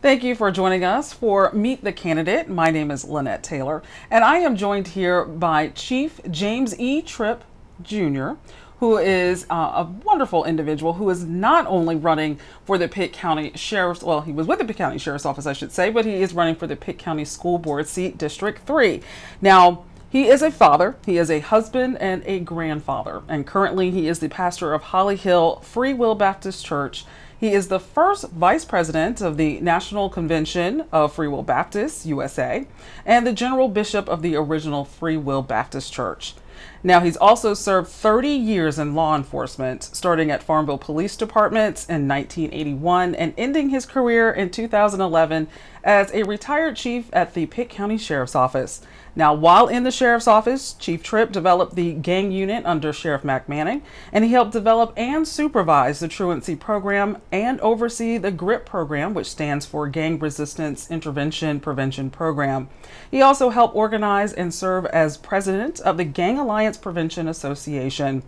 Thank you for joining us for Meet the Candidate. My name is Lynette Taylor, and I am joined here by Chief James E. Tripp Jr., who is a wonderful individual who is not only running for the Pitt County Sheriff's, well, he was with the Pitt County Sheriff's Office, I should say, but he is running for the Pitt County School Board seat, District 3. Now, he is a father, he is a husband, and a grandfather, and currently he is the pastor of Holly Hill Free Will Baptist Church. He is the first vice president of the National Convention of Free Will Baptists, USA, and the general bishop of the original Free Will Baptist Church. Now, he's also served 30 years in law enforcement, starting at Farmville Police Department in 1981 and ending his career in 2011 as a retired chief at the Pitt County Sheriff's Office. Now, while in the Sheriff's Office, Chief Tripp developed the gang unit under Sheriff Mac Manning, and he helped develop and supervise the truancy program and oversee the GRIP program, which stands for Gang Resistance Intervention Prevention Program. He also helped organize and serve as president of the Gang Alliance Prevention Association.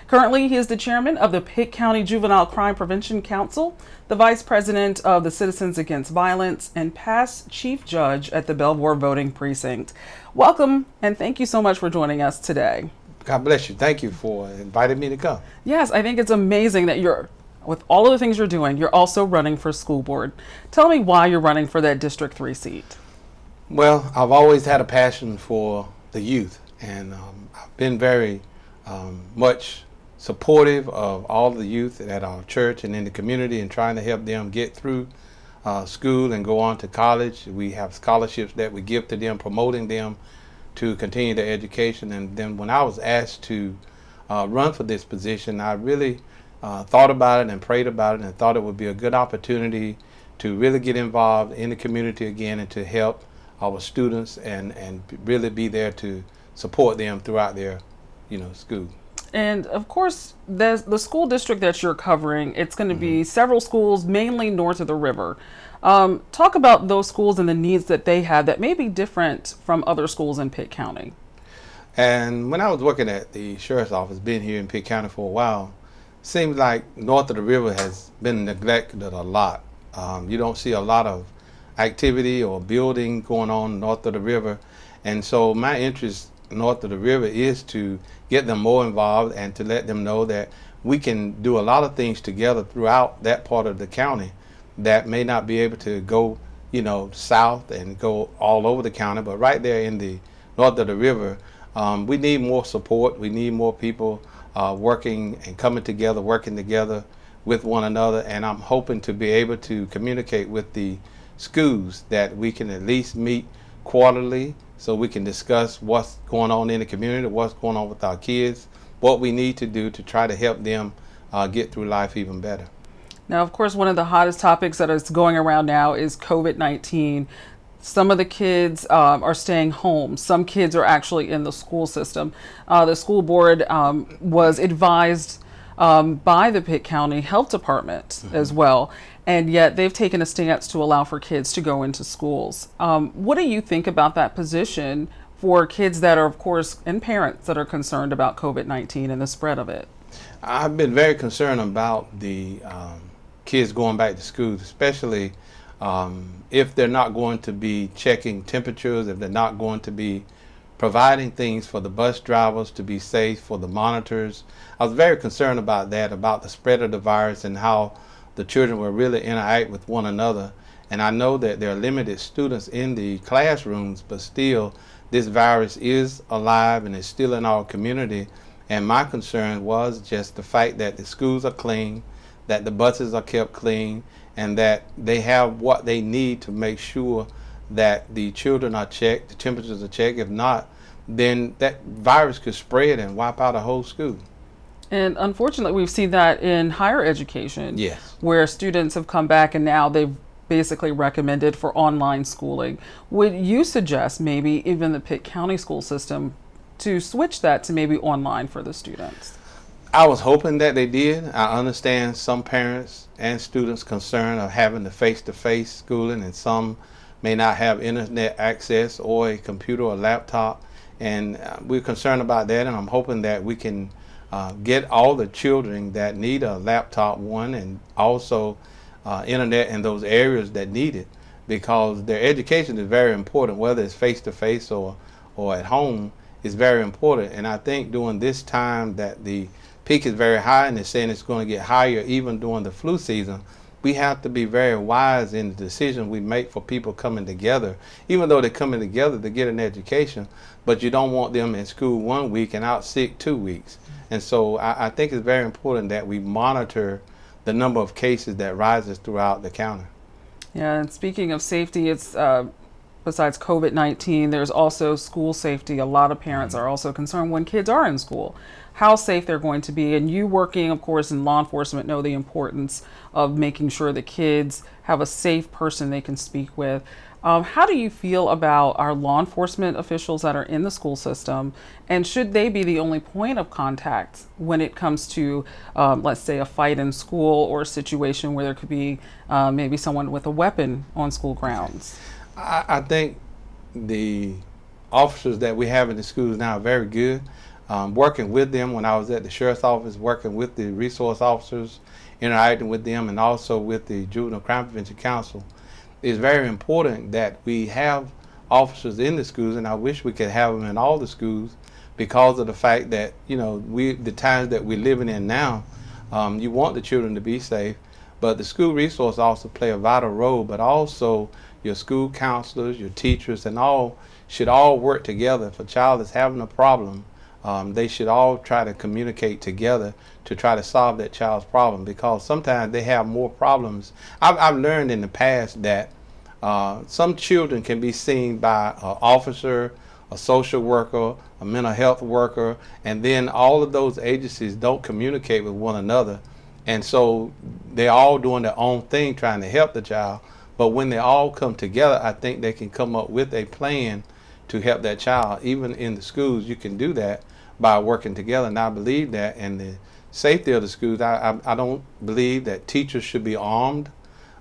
Currently, he is the chairman of the Pitt County Juvenile Crime Prevention Council, the vice president of the Citizens Against Violence, and past chief judge at the Belvoir Voting Precinct. Welcome, and thank you so much for joining us today. God bless you. Thank you for inviting me to come. Yes, I think it's amazing that with all of the things you're doing, you're also running for school board. Tell me why you're running for that District 3 seat. Well, I've always had a passion for the youth, and I've been very much supportive of all the youth at our church and in the community and trying to help them get through school and go on to college. We have scholarships that we give to them, promoting them to continue their education. And then when I was asked to run for this position, I really thought about it and prayed about it and thought it would be a good opportunity to really get involved in the community again and to help our students and really be there to support them throughout their school. And of course, the school district that you're covering, it's going to be several schools, mainly north of the river. Talk about those schools and the needs that they have that may be different from other schools in Pitt County. And when I was working at the sheriff's office, been here in Pitt County for a while, seems like north of the river has been neglected a lot. You don't see a lot of activity or building going on north of the river. And so my interest north of the river is to get them more involved and to let them know that we can do a lot of things together throughout that part of the county that may not be able to go south and go all over the county, but right there in the north of the river, we need more support. We need more people working and coming together, working together with one another. And I'm hoping to be able to communicate with the schools that we can at least meet quarterly so we can discuss what's going on in the community, what's going on with our kids, what we need to do to try to help them get through life even better. Now, of course, one of the hottest topics that is going around now is COVID-19. Some of the kids are staying home. Some kids are actually in the school system. The school board was advised by the Pitt County Health Department as well. And yet they've taken a stance to allow for kids to go into schools. What do you think about that position for kids that are, of course, and parents that are concerned about COVID-19 and the spread of it? I've been very concerned about the kids going back to school, especially if they're not going to be checking temperatures, if they're not going to be providing things for the bus drivers to be safe, for the monitors. I was very concerned about that, about the spread of the virus and how the children will really interact with one another. And I know that there are limited students in the classrooms, but still this virus is alive and is still in our community. And my concern was just the fact that the schools are clean, that the buses are kept clean, and that they have what they need to make sure that the children are checked, the temperatures are checked. If not, then that virus could spread and wipe out a whole school. And unfortunately, we've seen that in higher education, yes, where students have come back and now they've basically recommended for online schooling. Would you suggest maybe even the Pitt County school system to switch that to maybe online for the students? I was hoping that they did. I understand some parents and students concerned of having the face-to-face schooling, and some may not have internet access or a computer or laptop, and we're concerned about that. And I'm hoping that we can get all the children that need a laptop one, and also internet in those areas that need it. because their education is very important, whether it's face to face or at home, is very important. And I think during this time that the peak is very high, and they're saying it's going to get higher even during the flu season, we have to be very wise in the decisions we make for people coming together, even though they're coming together to get an education, but you don't want them in school 1 week and out sick 2 weeks. And so I think it's very important that we monitor the number of cases that rises throughout the county. Yeah, and speaking of safety, it's besides COVID-19, there's also school safety. A lot of parents are also concerned when kids are in school, how safe they're going to be. And you working, of course, in law enforcement know the importance of making sure the kids have a safe person they can speak with. How do you feel about our law enforcement officials that are in the school system, and should they be the only point of contact when it comes to, let's say, a fight in school or a situation where there could be maybe someone with a weapon on school grounds? I think the officers that we have in the schools now are very good. Working with them when I was at the sheriff's office, working with the resource officers, interacting with them, and also with the Juvenile Crime Prevention Council, it's very important that we have officers in the schools, and I wish we could have them in all the schools, because of the fact that, you know, the times that we're living in now, you want the children to be safe, but the school resource officers play a vital role, but also your school counselors, your teachers, and all should all work together. If a child is having a problem, they should all try to communicate together to try to solve that child's problem, because sometimes they have more problems. I've learned in the past that some children can be seen by an officer, a social worker, a mental health worker, and then all of those agencies don't communicate with one another. And so they're all doing their own thing trying to help the child. But when they all come together, I think they can come up with a plan to help that child. Even in the schools, you can do that by working together. And I believe that in the safety of the schools, I don't believe that teachers should be armed.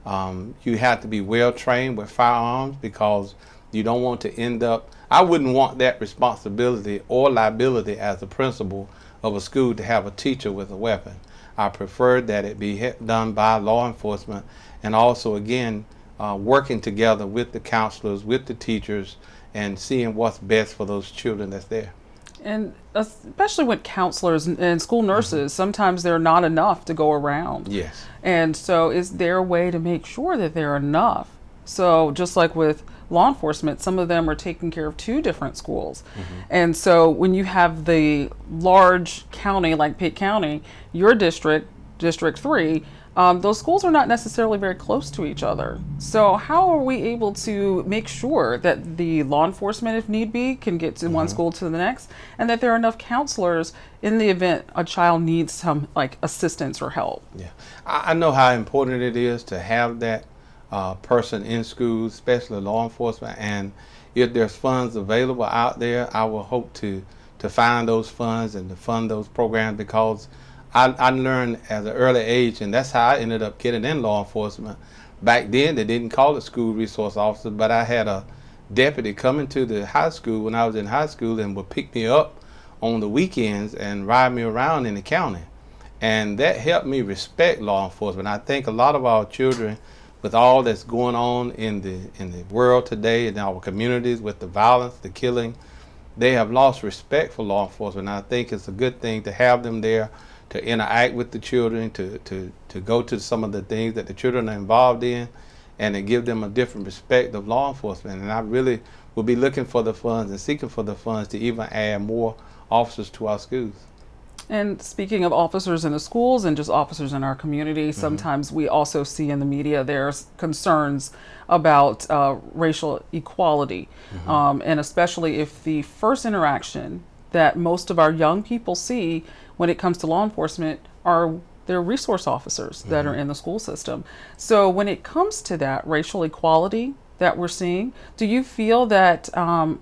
You have to be well trained with firearms, because you don't want to end up, I wouldn't want that responsibility or liability as a principal of a school to have a teacher with a weapon. I prefer that it be done by law enforcement, and also again working together with the counselors, with the teachers, and seeing what's best for those children that's there. And especially with counselors and school nurses, sometimes they're not enough to go around. Yes. And so is there a way to make sure that they're enough? So just like with law enforcement, some of them are taking care of 2 different schools. And so when you have the large county like Pitt County, your district, District 3, those schools are not necessarily very close to each other. So how are we able to make sure that the law enforcement, if need be, can get to one school to the next, and that there are enough counselors in the event a child needs some like assistance or help? Yeah, I know how important it is to have that person in schools, especially law enforcement. And if there's funds available out there, I will hope to find those funds and to fund those programs, because I learned at an early age, and that's how I ended up getting in law enforcement. Back then, they didn't call it school resource officer, but I had a deputy coming to the high school when I was in high school and would pick me up on the weekends and ride me around in the county. And that helped me respect law enforcement. I think a lot of our children, with all that's going on in the world today, in our communities, with the violence, the killing, they have lost respect for law enforcement. And I think it's a good thing to have them there, to interact with the children, to go to some of the things that the children are involved in, and to give them a different respect of law enforcement. And I really will be looking for the funds and seeking for the funds to even add more officers to our schools. And speaking of officers in the schools and just officers in our community, sometimes we also see in the media there's concerns about racial equality, and especially if the first interaction that most of our young people see when it comes to law enforcement are their resource officers that are in the school system. So when it comes to that racial equality that we're seeing, do you feel that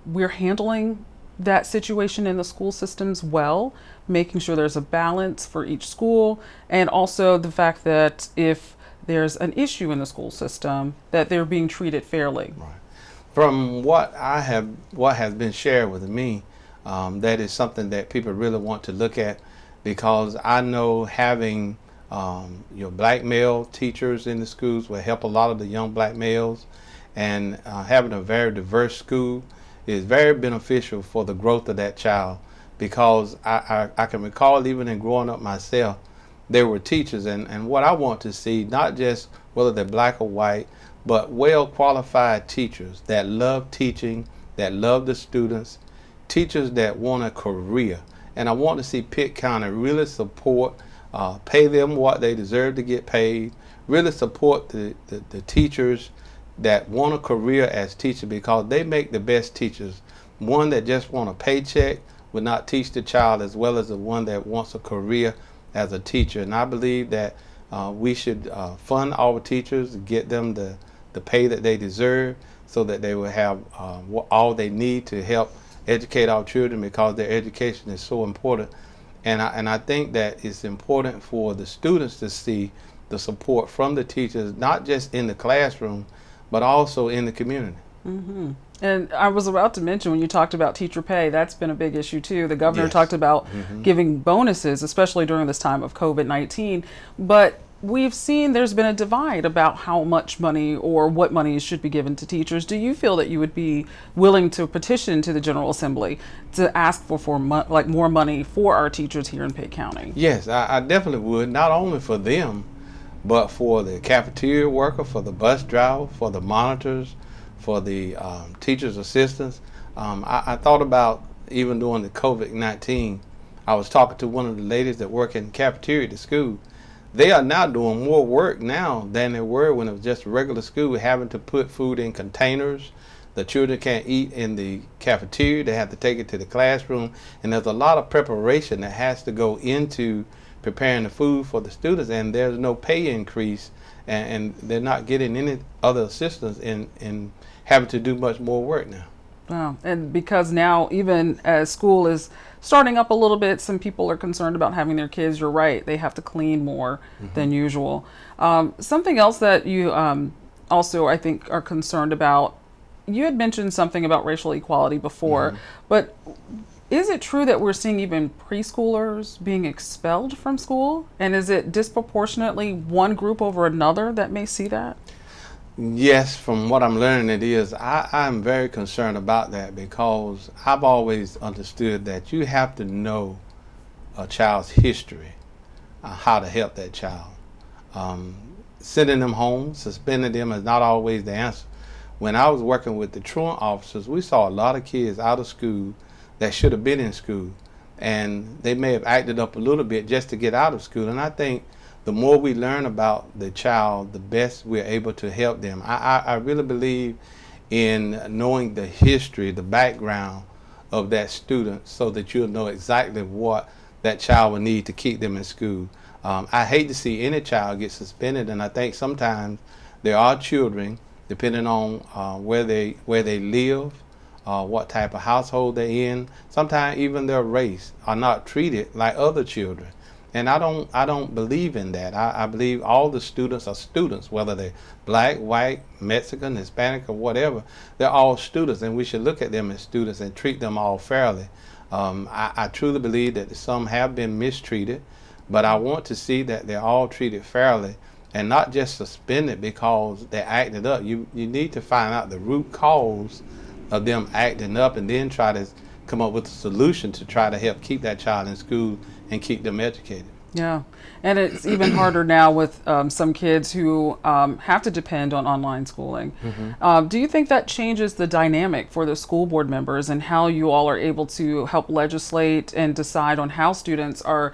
we're handling that situation in the school systems well, making sure there's a balance for each school, and also the fact that if there's an issue in the school system, that they're being treated fairly? Right. From what has been shared with me, that is something that people really want to look at, because I know having your black male teachers in the schools will help a lot of the young black males, And having a very diverse school is very beneficial for the growth of that child, because I can recall even in growing up myself, there were teachers, and what I want to see, not just whether they're black or white, but well qualified teachers that love teaching, that love the students, teachers that want a career. And I want to see Pitt County really support, pay them what they deserve to get paid, really support the teachers that want a career as teachers, because they make the best teachers. One that just want a paycheck would not teach the child as well as the one that wants a career as a teacher. And I believe that we should fund our teachers, get them the pay that they deserve, so that they will have all they need to help educate our children, because their education is so important. And I think that it's important for the students to see the support from the teachers, not just in the classroom, but also in the community. Mm-hmm. And I was about to mention, when you talked about teacher pay, that's been a big issue too. The governor Yes. talked about Mm-hmm. giving bonuses, especially during this time of COVID-19. But we've seen there's been a divide about how much money or what money should be given to teachers. Do you feel that you would be willing to petition to the General Assembly to ask for more money for our teachers here in Pitt County? Yes, I definitely would, not only for them, but for the cafeteria worker, for the bus driver, for the monitors, for the teachers' assistants. I thought about, even during the COVID-19, I was talking to one of the ladies that work in the cafeteria at the school. They are now doing more work now than they were when it was just a regular school, having to put food in containers. The children can't eat in the cafeteria. They have to take it to the classroom. And there's a lot of preparation that has to go into preparing the food for the students, and there's no pay increase, and they're not getting any other assistance in having to do much more work now. Wow. And because now, even as school is starting up a little bit, some people are concerned about having their kids, you're right, they have to clean more than usual. Something else that you also, I think, are concerned about, you had mentioned something about racial equality before, but is it true that we're seeing even preschoolers being expelled from school? And is it disproportionately one group over another that may see that? Yes, from what I'm learning, it is. I'm very concerned about that, because I've always understood that you have to know a child's history, how to help that child. Sending them home, suspending them is not always the answer. When I was working with the truant officers, we saw a lot of kids out of school that should have been in school, and they may have acted up a little bit just to get out of school. And I think the more we learn about the child, the best we're able to help them. I really believe in knowing the history, the background of that student, so that you'll know exactly what that child will need to keep them in school. I hate to see any child get suspended, and I think sometimes there are children, depending on where they live, what type of household they're in, sometimes even their race, are not treated like other children. And I don't believe in that. I believe all the students are students, whether they're black, white, Mexican, Hispanic, or whatever. They're all students, and we should look at them as students and treat them all fairly. I truly believe that some have been mistreated, but I want to see that they're all treated fairly and not just suspended because they acted up. You need to find out the root cause of them acting up, and then try to come up with a solution to try to help keep that child in school and keep them educated. Yeah, and it's even harder now with some kids who have to depend on online schooling. Do you think that changes the dynamic for the school board members and how you all are able to help legislate and decide on how students are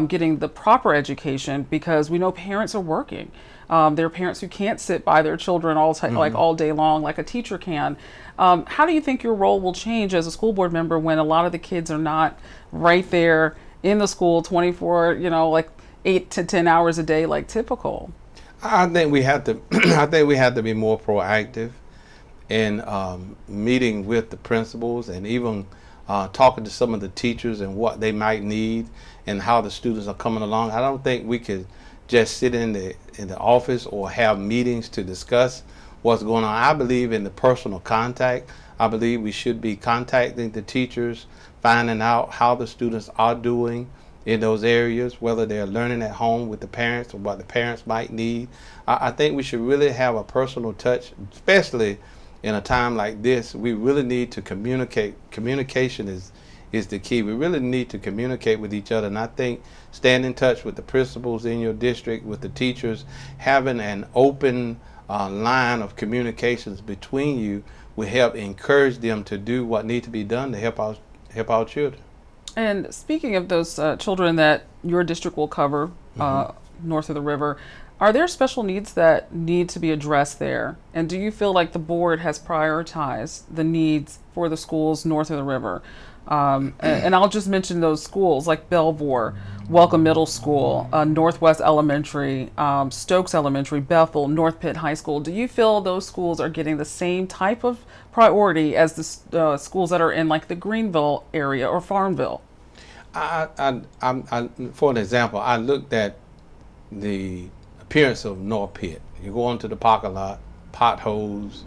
getting the proper education? Because we know parents are working. There are parents who can't sit by their children like all day long like a teacher can. How do you think your role will change as a school board member when a lot of the kids are not right there in the school 24, like 8 to 10 hours a day, like typical? I think we have to. I think we have to be more proactive in meeting with the principals, and even talking to some of the teachers and what they might need and how the students are coming along. I don't think we could just sit in the office or have meetings to discuss what's going on. I believe in the personal contact. I believe we should be contacting the teachers, finding out how the students are doing, in those areas, whether they're learning at home with the parents or what the parents might need. I think we should really have a personal touch, especially in a time like this. We really need to communicate. Communication is the key. We really need to communicate with each other, and I think staying in touch with the principals in your district, with the teachers, having an open line of communications between you will help encourage them to do what needs to be done to help our children. And speaking of those children that your district will cover north of the river, are there special needs that need to be addressed there? And do you feel like the board has prioritized the needs for the schools north of the river? And I'll just mention those schools like Belvoir, Welcome Middle School, Northwest Elementary, Stokes Elementary, Bethel, North Pitt High School. Do you feel those schools are getting the same type of priority as the schools that are in like the Greenville area or Farmville? For an example, I looked at the appearance of North Pitt. You go into the parking lot, potholes,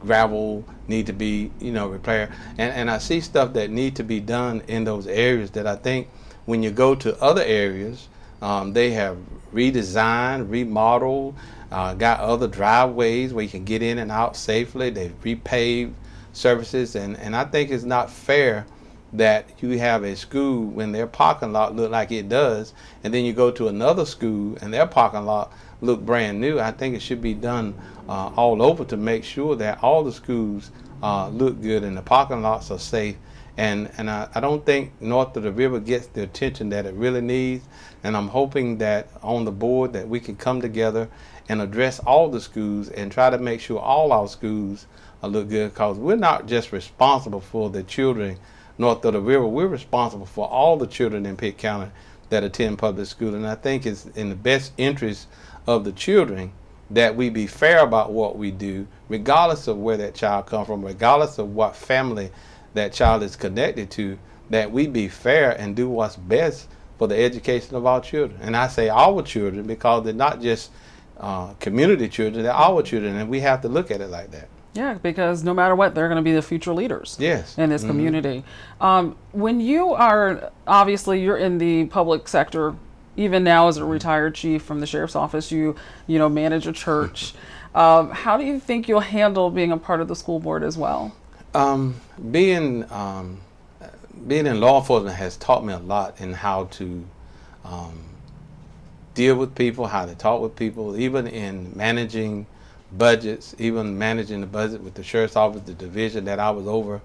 gravel need to be repaired, and I see stuff that need to be done in those areas that I think when you go to other areas, they have redesigned, remodeled, got other driveways where you can get in and out safely. They've repaved surfaces, and I think it's not fair that you have a school when their parking lot look like it does, and then you go to another school and their parking lot look brand new. I think it should be done all over to make sure that all the schools look good and the parking lots are safe. And I don't think north of the river gets the attention that it really needs. And I'm hoping that on the board that we can come together and address all the schools and try to make sure all our schools look good, because we're not just responsible for the children north of the river. We're responsible for all the children in Pitt County that attend public school. And I think it's in the best interest of the children that we be fair about what we do, regardless of where that child comes from, regardless of what family that child is connected to, that we be fair and do what's best for the education of our children. And I say our children because they're not just community children, they're our children, and we have to look at it like that. Yeah, because no matter what, they're going to be the future leaders in this community. When you are, obviously, you're in the public sector, even now as a retired chief from the sheriff's office, you manage a church. How do you think you'll handle being a part of the school board as well? Being in law enforcement has taught me a lot in how to deal with people, how to talk with people, even in managing budgets, even managing the budget with the sheriff's office, the division that I was over,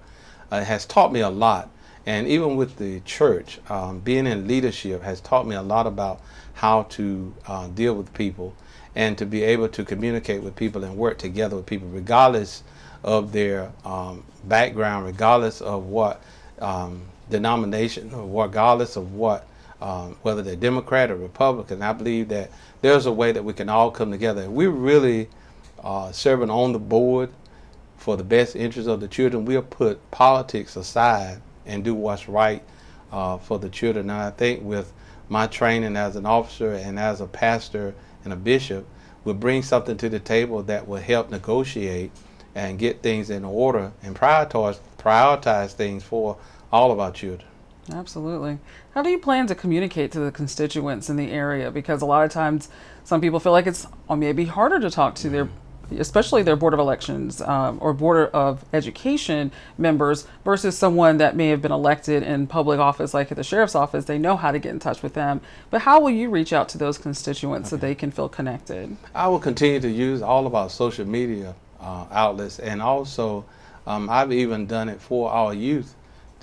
has taught me a lot. And even with the church, being in leadership has taught me a lot about how to deal with people and to be able to communicate with people and work together with people, regardless of their background, regardless of what denomination, or regardless of what whether they're Democrat or Republican. I believe that there's a way that we can all come together. We're really serving on the board for the best interest of the children. We'll put politics aside and do what's right for the children. And I think with my training as an officer and as a pastor and a bishop, we'll bring something to the table that will help negotiate and get things in order and prioritize things for all of our children. Absolutely. How do you plan to communicate to the constituents in the area? Because a lot of times some people feel like it's maybe harder to talk to their, especially their Board of Elections or Board of Education members versus someone that may have been elected in public office, like at the sheriff's office. They know how to get in touch with them. But how will you reach out to those constituents so they can feel connected? I will continue to use all of our social media outlets, and also I've even done it for our youth.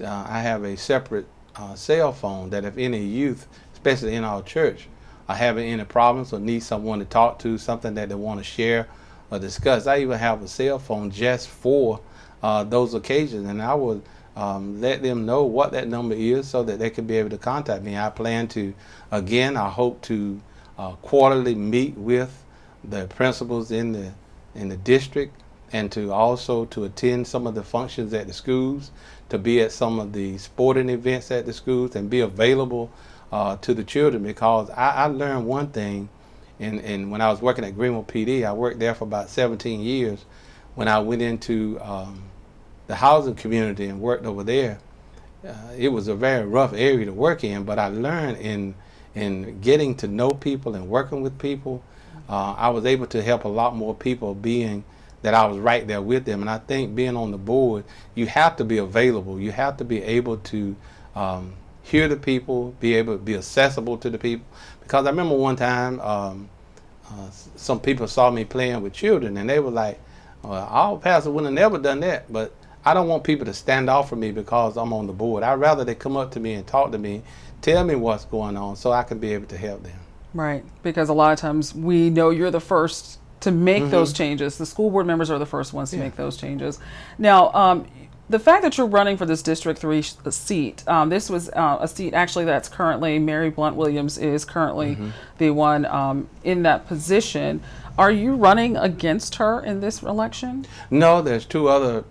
I have a separate cell phone that if any youth, especially in our church, are having any problems or need someone to talk to, something that they want to share or discuss, I even have a cell phone just for those occasions, and I would let them know what that number is so that they can be able to contact me. I plan to, again, I hope to quarterly meet with the principals in the district, and to also to attend some of the functions at the schools, to be at some of the sporting events at the schools, and be available to the children, because I learned one thing. And when I was working at Greenville PD, I worked there for about 17 years. When I went into the housing community and worked over there, it was a very rough area to work in, but I learned in getting to know people and working with people. I was able to help a lot more people, being that I was right there with them. And I think being on the board, you have to be available. You have to be able to hear the people, be able to be accessible to the people. Because I remember one time some people saw me playing with children, and they were like, well, our pastor wouldn't have never done that. But I don't want people to stand off from me because I'm on the board. I'd rather they come up to me and talk to me, tell me what's going on, so I can be able to help them. Right, because a lot of times we know you're the first to make those changes. The school board members are the first ones to make those changes. Now, the fact that you're running for this District 3 seat, this was a seat actually that's currently, Mary Blunt Williams is currently the one in that position. Are you running against her in this election? No, there's two other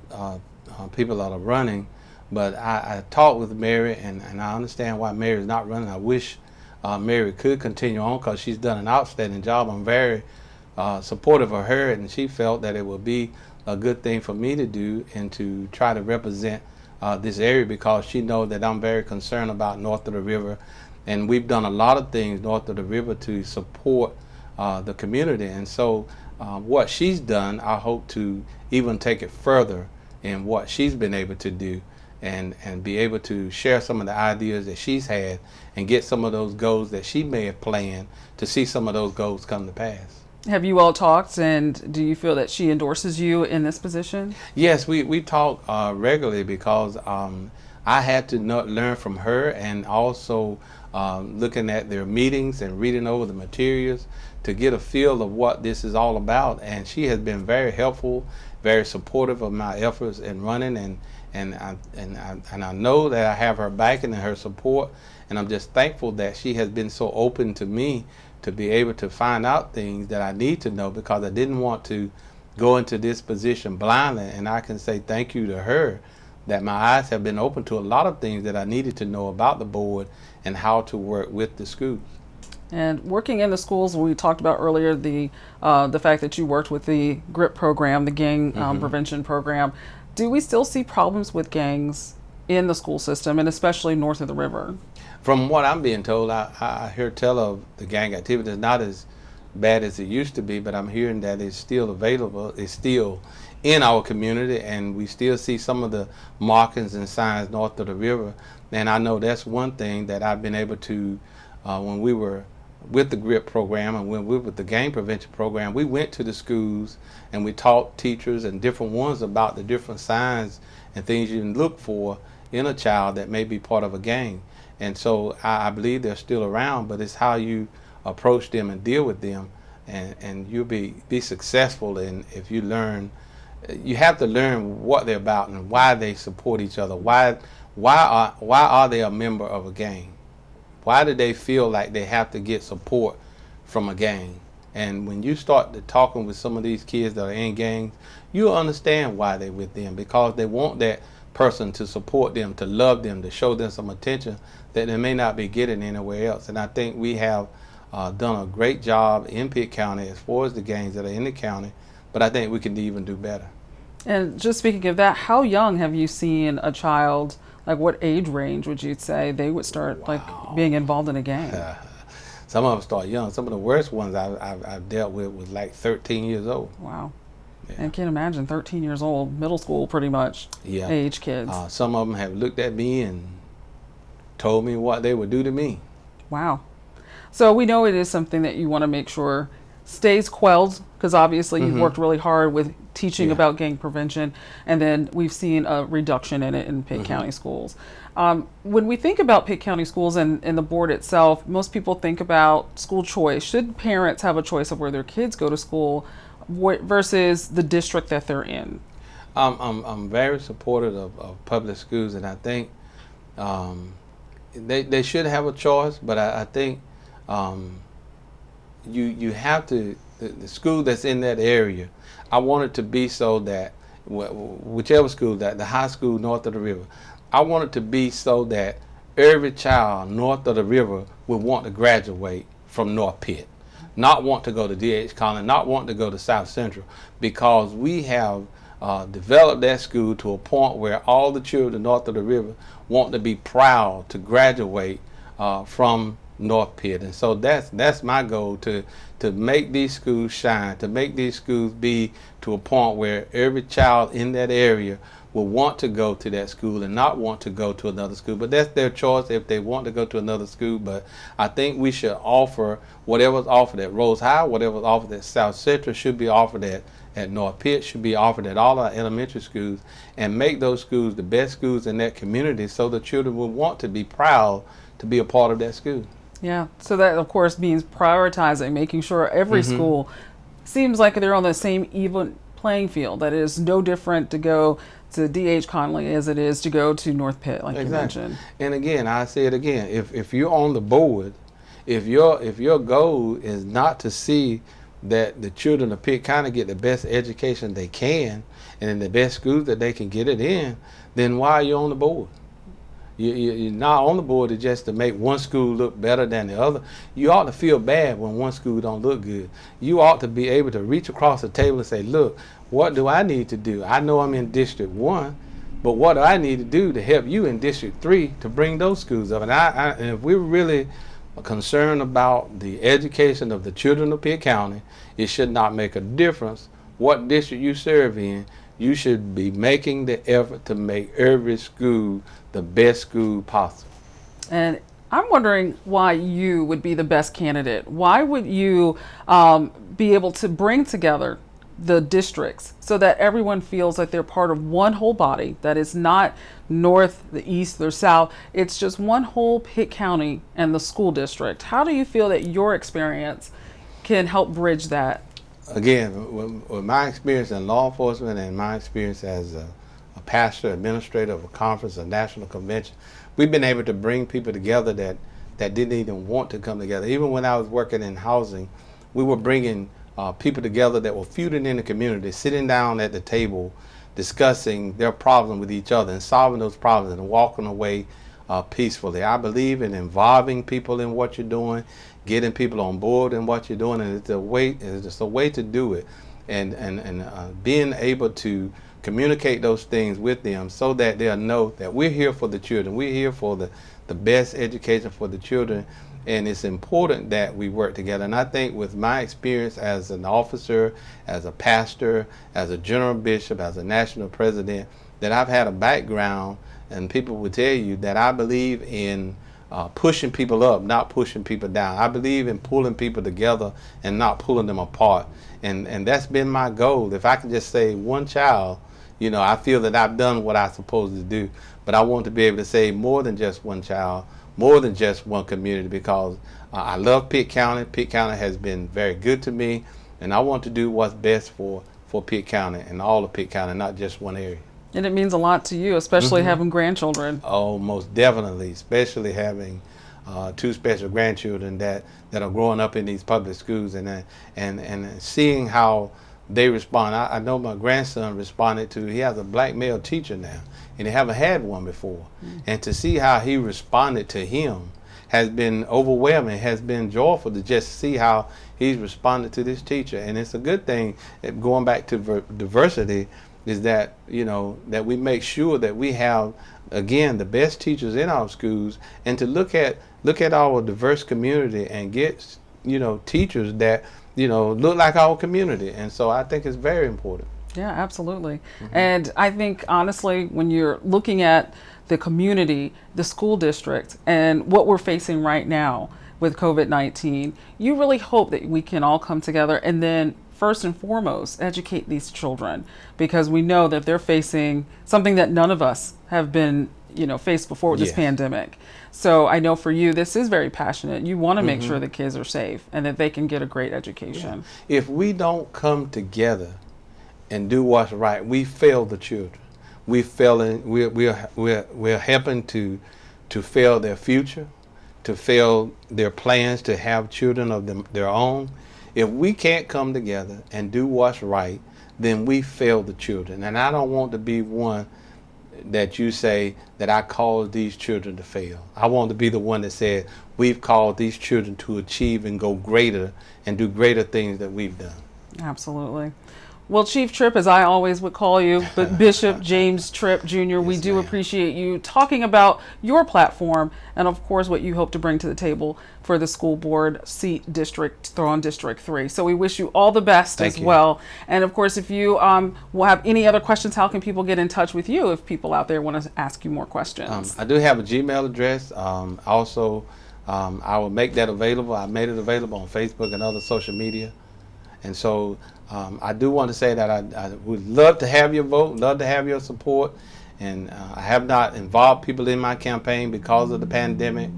people that are running, but I talked with Mary, and I understand why Mary's not running. I wish Mary could continue on because she's done an outstanding job. I'm very supportive of her, and she felt that it would be a good thing for me to do and to try to represent this area, because she knows that I'm very concerned about north of the river, and we've done a lot of things north of the river to support the community. And so what she's done, I hope to even take it further in what she's been able to do, and be able to share some of the ideas that she's had and get some of those goals that she may have planned to see some of those goals come to pass. Have you all talked, and do you feel that she endorses you in this position? Yes, we talk regularly, because I had to learn from her, and also looking at their meetings and reading over the materials to get a feel of what this is all about. And she has been very helpful, very supportive of my efforts in running, and I know that I have her backing and her support, and I'm just thankful that she has been so open to me to be able to find out things that I need to know, because I didn't want to go into this position blindly. And I can say thank you to her that my eyes have been open to a lot of things that I needed to know about the board and how to work with the schools. And working in the schools, we talked about earlier the fact that you worked with the GRIP program, the gang prevention program. Do we still see problems with gangs in the school system, and especially north of the river? From what I'm being told, I hear tell of the gang activity is not as bad as it used to be, but I'm hearing that it's still available, it's still in our community, and we still see some of the markings and signs north of the river. And I know that's one thing that I've been able to, when we were with the GRIP program and when we were with the gang prevention program, we went to the schools and we taught teachers and different ones about the different signs and things you can look for in a child that may be part of a gang. And so I believe they're still around, but it's how you approach them and deal with them, and you'll be successful. And if you learn, you have to learn what they're about and why they support each other. Why are they a member of a gang? Why do they feel like they have to get support from a gang? And when you start talking with some of these kids that are in gangs, you'll understand why they're with them, because they want that person to support them, to love them, to show them some attention that they may not be getting anywhere else. And I think we have done a great job in Pitt County as far as the gangs that are in the county, but I think we can even do better. And just speaking of that, how young have you seen a child, like what age range would you say they would start like being involved in a gang? Some of them start young. Some of the worst ones I've dealt with was like 13 years old. Wow. Yeah. And can't imagine 13 years old, middle school pretty much, age kids. Some of them have looked at me and told me what they would do to me. Wow. So we know it is something that you want to make sure stays quelled, because obviously you've worked really hard with teaching about gang prevention, and then we've seen a reduction in it in Pitt County schools. When we think about Pitt County schools and the board itself, most people think about school choice. Should parents have a choice of where their kids go to school versus the district that they're in? I'm very supportive of public schools, and I think they should have a choice, but I think you have to, the school that's in that area, I want it to be so that whichever school, that the high school north of the river, I want it to be so that every child north of the river would want to graduate from North Pitt, not want to go to D.H. Collins, not want to go to South Central, because we have develop that school to a point where all the children north of the river want to be proud to graduate from North Pitt. And so that's my goal, to make these schools shine, to make these schools be to a point where every child in that area will want to go to that school and not want to go to another school. But that's their choice if they want to go to another school. But I think we should offer whatever's offered at Rose High, whatever's offered at South Central should be offered at North Pitt, should be offered at all our elementary schools, and make those schools the best schools in that community so the children will want to be proud to be a part of that school. Yeah, so that of course means prioritizing, making sure every school seems like they're on the same even playing field, that it is no different to go to D.H. Conley as it is to go to North Pitt, like you mentioned. And again, I say it again, if you're on the board, if your goal is not to see that the children of Pitt County get the best education they can and in the best schools that they can get it in, then why are you on the board? You're not on the board to just to make one school look better than the other. You ought to feel bad when one school don't look good. You ought to be able to reach across the table and say, look, what do I need to do? I know I'm in District 1, but what do I need to do to help you in District 3 to bring those schools up? And if we're really concerned about the education of the children of Pitt County, it should not make a difference what district you serve in. You should be making the effort to make every school the best school possible. And I'm wondering why you would be the best candidate. Why would you be able to bring together the districts so that everyone feels like they're part of one whole body, that is not north, the east, or south. It's just one whole Pitt County and the school district. How do you feel that your experience can help bridge that? Again, with my experience in law enforcement and my experience as a pastor, administrator of a conference, a national convention, we've been able to bring people together that didn't even want to come together. Even when I was working in housing, we were bringing people together that were feuding in the community, sitting down at the table, discussing their problems with each other and solving those problems and walking away peacefully. I believe in involving people in what you're doing, getting people on board in what you're doing, and it's just a way to do it, and being able to communicate those things with them so that they'll know that we're here for the children. We're here for the best education for the children, and it's important that we work together. And I think with my experience as an officer, as a pastor, as a general bishop, as a national president, that I've had a background, and people will tell you that I believe in pushing people up, not pushing people down. I believe in pulling people together and not pulling them apart. And that's been my goal. If I can just save one child, you know, I feel that I've done what I'm supposed to do. But I want to be able to save more than just one child, more than just one community, because I love Pitt County. Pitt County has been very good to me, and I want to do what's best for Pitt County and all of Pitt County, not just one area. And it means a lot to you, especially having grandchildren. Oh, most definitely, especially having two special grandchildren that are growing up in these public schools, and seeing how they respond. I know my grandson responded to, he has a black male teacher now, and they haven't had one before. And to see how he responded to him has been overwhelming, has been joyful to just see how he's responded to this teacher. And it's a good thing, going back to diversity, is that, you know, that we make sure that we have, again, the best teachers in our schools, and to look at our diverse community and get, you know, teachers that, you know, look like our community. And so I think it's very important. Yeah, absolutely. And I think, honestly, when you're looking at the community, the school district, and what we're facing right now with COVID-19, you really hope that we can all come together and then, first and foremost, educate these children, because we know that they're facing something that none of us have been, you know, faced before with this pandemic. So I know for you, this is very passionate. You want to make sure the kids are safe and that they can get a great education. Yeah. If we don't come together and do what's right, we fail the children. We fail, we're helping to fail their future, to fail their plans to have children of their own. If we can't come together and do what's right, then we fail the children. And I don't want to be one that you say that I caused these children to fail. I want to be the one that said we've caused these children to achieve and go greater and do greater things that we've done. Absolutely. Well, Chief Tripp, as I always would call you, but Bishop James Tripp Jr., we Yes, do ma'am. appreciate you talking about your platform and, of course, what you hope to bring to the table for the school board seat district, on District 3. So we wish you all the best Thank as you. well. And, of course, if you will have any other questions, how can people get in touch with you if people out there want to ask you more questions? I do have a Gmail address. Also, I will make that available. I made it available on Facebook and other social media. And so I do want to say that I would love to have your vote, love to have your support. And I have not involved people in my campaign because of the pandemic,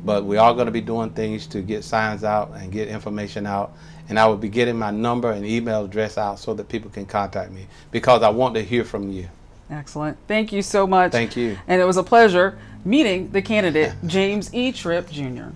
but we are going to be doing things to get signs out and get information out. And I will be getting my number and email address out so that people can contact me because I want to hear from you. Excellent. Thank you so much. Thank you. And it was a pleasure meeting the candidate, James E. Tripp Jr.